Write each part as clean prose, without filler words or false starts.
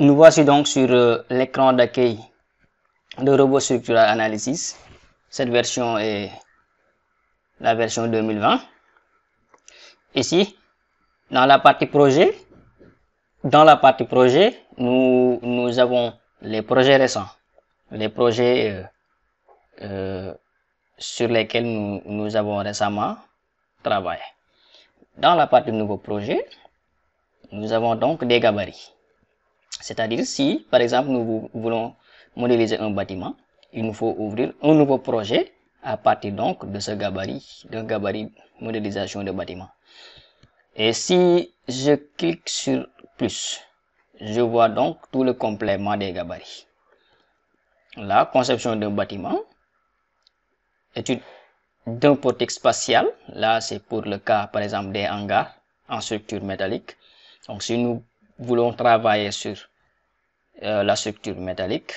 Nous voici donc sur l'écran d'accueil de Robot Structural Analysis. Cette version est la version 2020. Ici, dans la partie projet, nous avons les projets récents, les projets sur lesquels nous avons récemment travaillé. Dans la partie nouveau projet, nous avons donc des gabarits. C'est-à-dire si, par exemple, nous voulons modéliser un bâtiment, il nous faut ouvrir un nouveau projet à partir donc de ce gabarit, d'un gabarit modélisation de bâtiment. Et si je clique sur plus, je vois donc tout le complément des gabarits. La conception d'un bâtiment, étude d'un portique spatial, là c'est pour le cas par exemple des hangars en structure métallique. Donc si nous voulons travailler sur la structure métallique,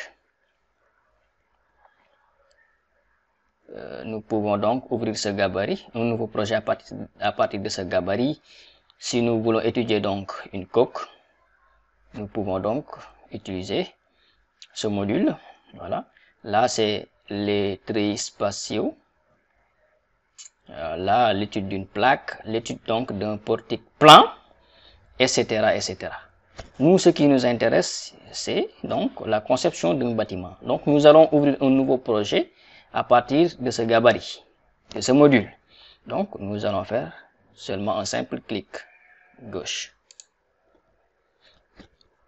nous pouvons donc ouvrir ce gabarit, un nouveau projet à partir de ce gabarit. Si nous voulons étudier donc une coque, nous pouvons donc utiliser ce module. Voilà, là c'est les treillis spatiaux. Là, l'étude d'une plaque, l'étude donc d'un portique plan, etc., etc. Nous, ce qui nous intéresse, c'est donc la conception d'un bâtiment. Donc, nous allons ouvrir un nouveau projet à partir de ce gabarit, de ce module. Donc, nous allons faire seulement un simple clic gauche.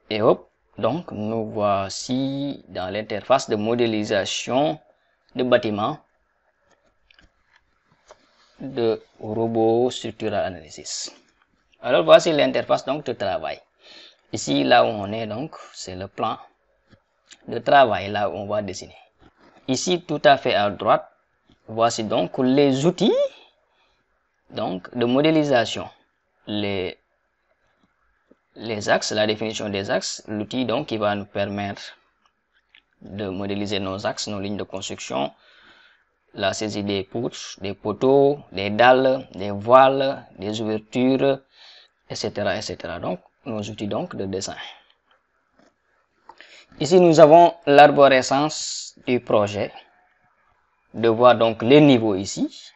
Et hop, donc nous voici dans l'interface de modélisation de bâtiment de Robot Structural Analysis. Alors voici l'interface donc de travail. Ici, là où on est donc, c'est le plan de travail, là où on va dessiner. Ici, tout à fait à droite, voici donc les outils donc de modélisation. Les axes, la définition des axes, l'outil donc qui va nous permettre de modéliser nos axes, nos lignes de construction, la saisie des poutres, des poteaux, des dalles, des voiles, des ouvertures, etc., etc. Donc, nos outils donc de dessin. Ici, nous avons l'arborescence du projet, de voir donc les niveaux ici,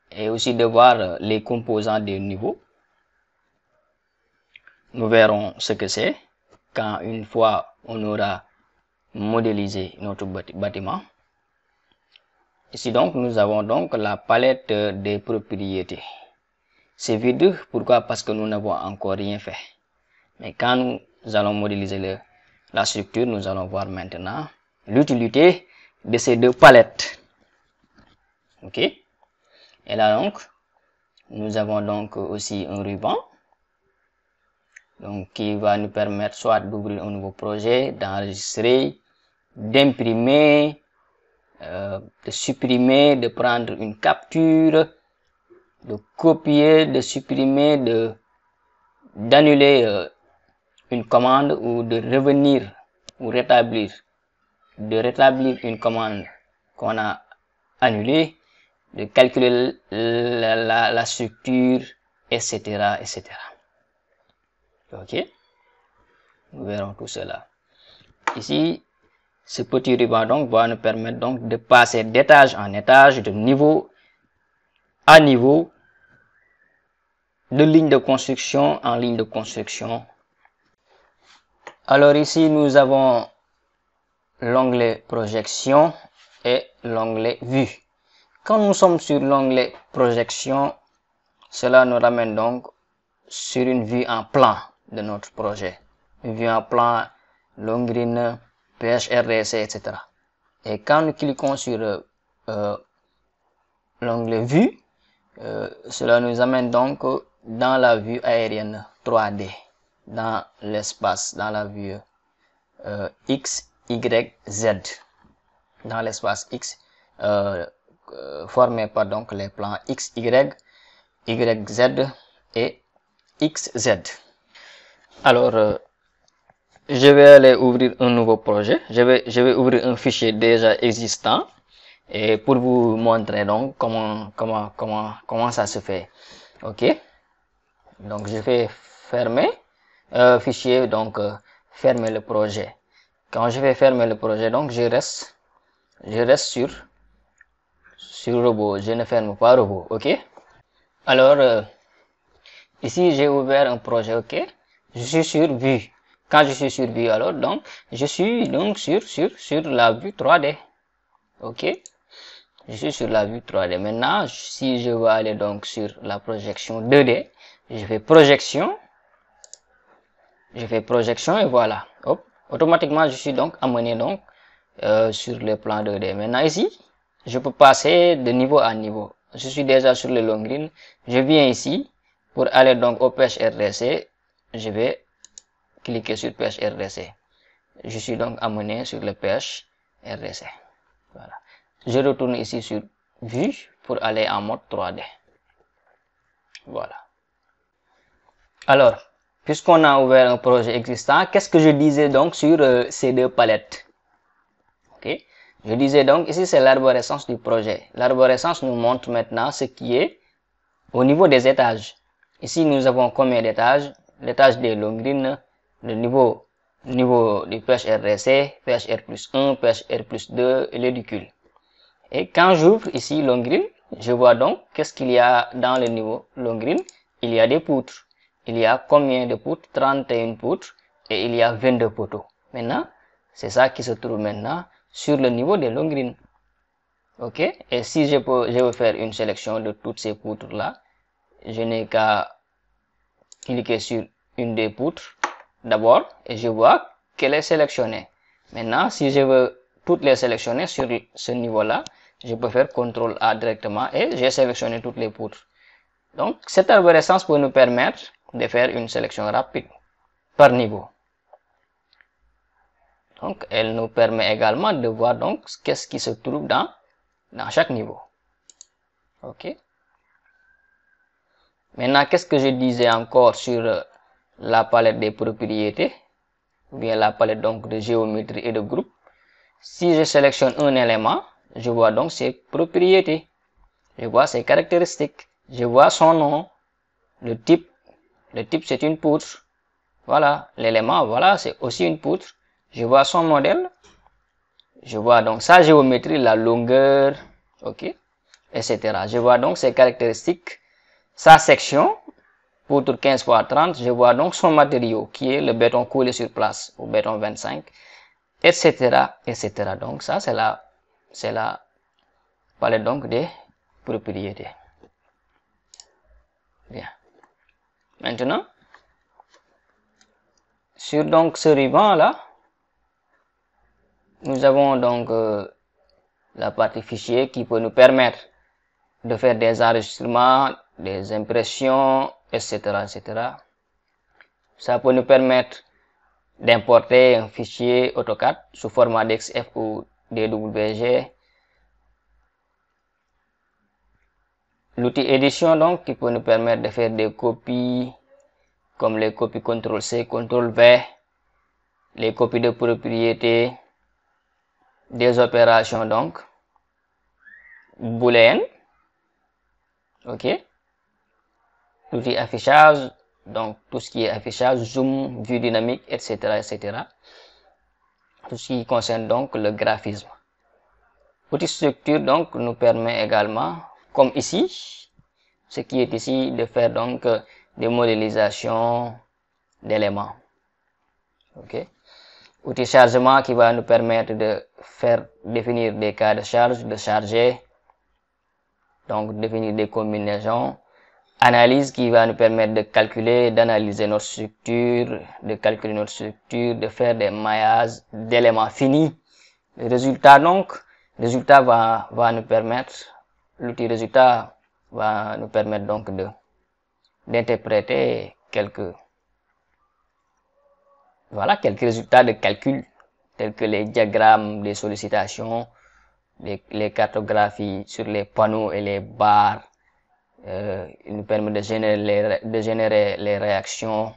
et aussi de voir les composants des niveaux. Nous verrons ce que c'est quand une fois on aura modélisé notre bâtiment. Ici donc, nous avons donc la palette des propriétés. C'est vide, pourquoi? Parce que nous n'avons encore rien fait. Mais quand nous allons modéliser la structure, nous allons voir maintenant l'utilité de ces deux palettes. Ok? Et là donc, nous avons donc aussi un ruban, donc qui va nous permettre soit d'ouvrir un nouveau projet, d'enregistrer, d'imprimer, de supprimer, de prendre une capture, de copier, de supprimer, d'annuler une commande ou de revenir ou rétablir une commande qu'on a annulée, de calculer la structure, etc., etc. Ok, nous verrons tout cela. Ici, ce petit ruban donc va nous permettre donc de passer d'étage en étage, de niveau à niveau, de ligne de construction en ligne de construction. Alors ici, nous avons l'onglet projection et l'onglet vue. Quand nous sommes sur l'onglet projection, cela nous ramène donc sur une vue en plan de notre projet. Une vue en plan, long green, PHRDC, etc. Et quand nous cliquons sur l'onglet vue, cela nous amène donc dans la vue aérienne 3D, dans l'espace, dans la vue X, Y, Z, dans l'espace X, formé par donc les plans X, Y, Y, Z et XZ. Alors, je vais aller ouvrir un nouveau projet. Je vais ouvrir un fichier déjà existant et pour vous montrer donc comment ça se fait. Ok. Donc je vais fermer fichier donc fermer le projet. Quand je vais fermer le projet, donc je reste sur robot, je ne ferme pas robot, ok? Alors, ici j'ai ouvert un projet, ok? Je suis sur vue. Quand je suis sur vue, alors donc je suis donc sur la vue 3D, ok? Je suis sur la vue 3D. Maintenant, si je veux aller donc sur la projection 2D, je fais projection et voilà. Hop, automatiquement je suis donc amené donc sur le plan 2D. Maintenant ici, je peux passer de niveau à niveau. Je suis déjà sur le long green. Je viens ici pour aller donc au pêche RDC. Je vais cliquer sur pêche RDC. Je suis donc amené sur le pêche RDC. Voilà. Je retourne ici sur vue pour aller en mode 3D. Voilà. Alors, puisqu'on a ouvert un projet existant, qu'est-ce que je disais donc sur ces deux palettes? Ok. Je disais donc, ici c'est l'arborescence du projet. L'arborescence nous montre maintenant ce qui est au niveau des étages. Ici, nous avons combien d'étages? L'étage des long green, le niveau du PHRDC, PHR+1, PHR+2 et l'édicule. Et quand j'ouvre ici long green, je vois donc qu'est-ce qu'il y a dans le niveau long green. Il y a des poutres. Il y a combien de poutres? 31 poutres et il y a 22 poteaux. Maintenant, c'est ça qui se trouve maintenant sur le niveau des long green. Ok? Et si je veux faire une sélection de toutes ces poutres-là, je n'ai qu'à cliquer sur une des poutres d'abord et je vois qu'elle est sélectionnée. Maintenant, si je veux toutes les sélectionner sur ce niveau-là, je peux faire CTRL A directement et j'ai sélectionné toutes les poutres. Donc, cette arborescence peut nous permettre de faire une sélection rapide par niveau. Donc, elle nous permet également de voir donc qu'est-ce qui se trouve dans chaque niveau. Ok. Maintenant, qu'est-ce que je disais encore sur la palette des propriétés, ou bien la palette donc de géométrie et de groupe. Si je sélectionne un élément, je vois donc ses propriétés, je vois ses caractéristiques, je vois son nom, le type c'est une poutre, voilà, l'élément, voilà, c'est aussi une poutre, je vois son modèle, je vois donc sa géométrie, la longueur, ok, etc. Je vois donc ses caractéristiques, sa section, poutre 15 x 30, je vois donc son matériau qui est le béton coulé sur place, ou béton 25, etc., etc. Donc ça, c'est la palette donc des propriétés. Bien. Maintenant, sur donc ce ruban là, nous avons donc la partie fichier qui peut nous permettre de faire des enregistrements, des impressions, etc., etc. Ça peut nous permettre d'importer un fichier AutoCAD sous format DXF ou DWG. L'outil édition donc qui peut nous permettre de faire des copies comme les copies CTRL-C, CTRL-V, les copies de propriété, des opérations donc booléennes, ok. L'outil affichage, donc tout ce qui est affichage, zoom, vue dynamique, etc., etc. Tout ce qui concerne donc le graphisme. L'outil structure donc nous permet également, comme ici, ce qui est ici, de faire donc des modélisations d'éléments. Ok. Outil chargement qui va nous permettre de faire définir des cas de charge, de charger, donc définir des combinaisons. Analyse qui va nous permettre de calculer, d'analyser notre structure, de calculer notre structure, de faire des maillages d'éléments finis. Le résultat donc, va nous permettre, l'outil résultat va nous permettre donc d'interpréter quelques résultats de calcul, tels que les diagrammes des sollicitations, les cartographies sur les panneaux et les barres. Il nous permet de générer les réactions,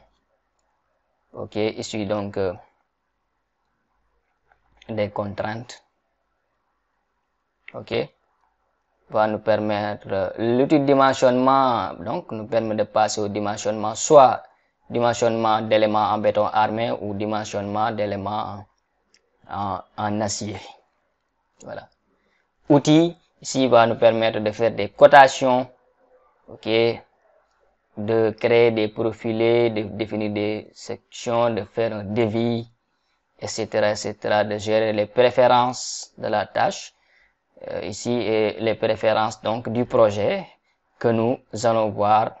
ok, issues donc des contraintes, ok, va nous permettre, l'outil dimensionnement donc nous permet de passer au dimensionnement soit dimensionnement d'éléments en béton armé ou dimensionnement d'éléments en acier. Voilà. Outil ici va nous permettre de faire des cotations, ok, de créer des profilés, de définir des sections, de faire un devis, etc., etc., de gérer les préférences de la tâche. Ici, les préférences donc du projet que nous allons voir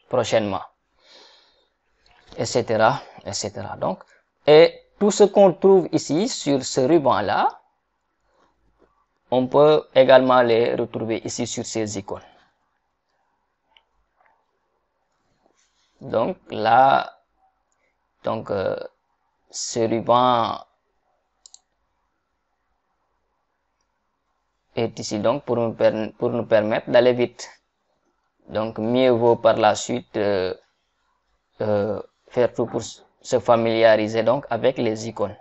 prochainement, etc., etc. Donc, et tout ce qu'on trouve ici sur ce ruban-là, on peut également les retrouver ici sur ces icônes. Donc là, donc ce ruban est ici donc pour nous permettre d'aller vite. Donc mieux vaut par la suite faire tout pour se familiariser donc avec les icônes.